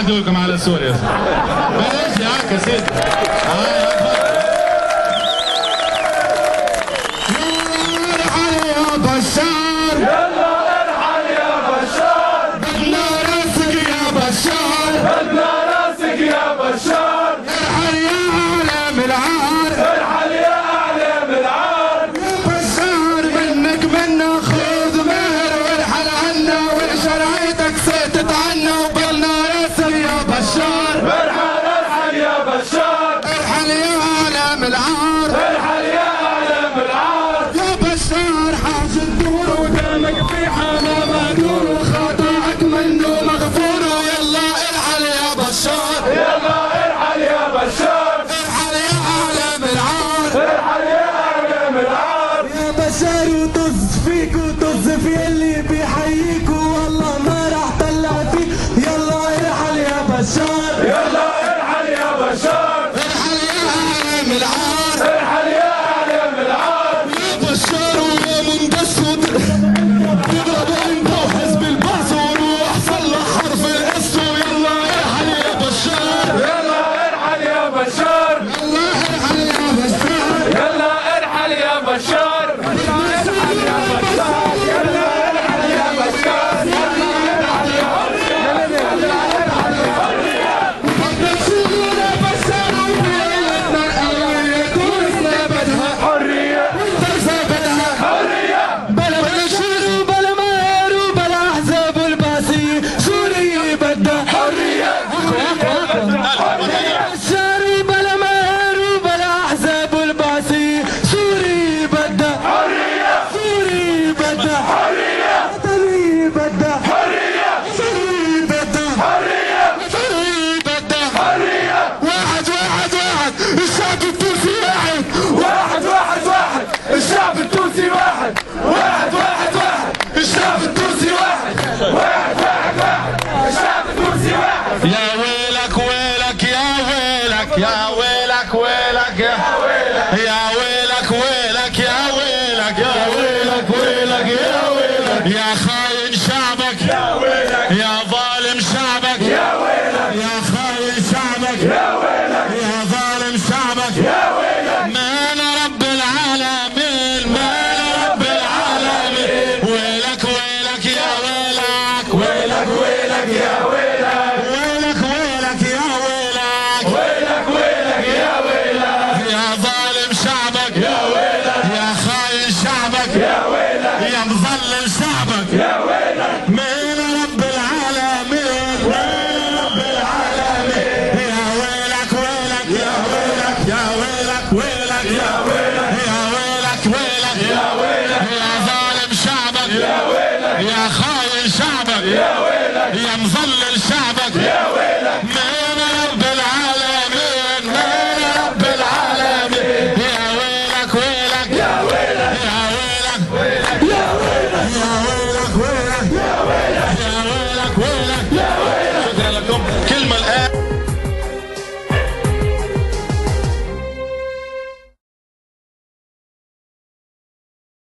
يحدوكم على سوريا. بلاش ياك يا سيدي. ارحل يا بشار، يلا ارحل يا بشار، بدنا راسك يا بشار، بدنا راسك يا بشار، ارحل يا اعلام العار، ارحل يا اعلام العار، يا بشار منك منا خذ مهر وارحل عنا وشرعيتك سيتت عنا وبلنا راسك يا بشار، ارحل ارحل يا بشار، ارحل يا اعلام العار، ارحل يا اعلام العار، يا بشار حاج الدور ودمك في حما مهدور وخطأك منه مغفور يلا ارحل يا بشار، يلا ارحل يا بشار، ارحل يا اعلام العار، ارحل يا اعلام العار، يا بشار وطز فيك وطز في اللي بيحييك والله ما راح طلع فيك يلا ارحل يا بشار، يلا ارحل يا بشار، ارحل يا اعلام العار، ارحل يا اعلام العار، يا بشار ويا مندس تضرب انت وحزب البعث وروح صلح حرف الاس ويلا ارحل يا بشار، يلا ارحل يا بشار، يلا ارحل يا بشار، يلا ارحل يا بشار، يلا ارحل يا بشار، يلا ارحل يا بشار، يلا ارحل يا بشرنا بشار وبيلنا الأولية كورسنا بدها حرية، درسها بدها حرية، بلا بشار وبلا مهر وبلا احزاب الباسية سوريا بدها حرية، بشار وبلا مهر وبلا احزاب الباسية سوريا بدها حرية، سوريا بدها حرية، وطنية بدها حرية، سوري بدها حرية، سوري بدها حرية، واحد واحد واحد الشعب التونسي واحد واحد واحد واحد، الشعب التونسي واحد، واحد واحد واحد، الشعب التونسي واحد، واحد واحد واحد، الشعب التونسي واحد. يا ويلك ويلك يا ويلك يا ويلك ويلك يا ويلك ويلك يا ويلك يا ويلك ويلك يا ويلك يا خالد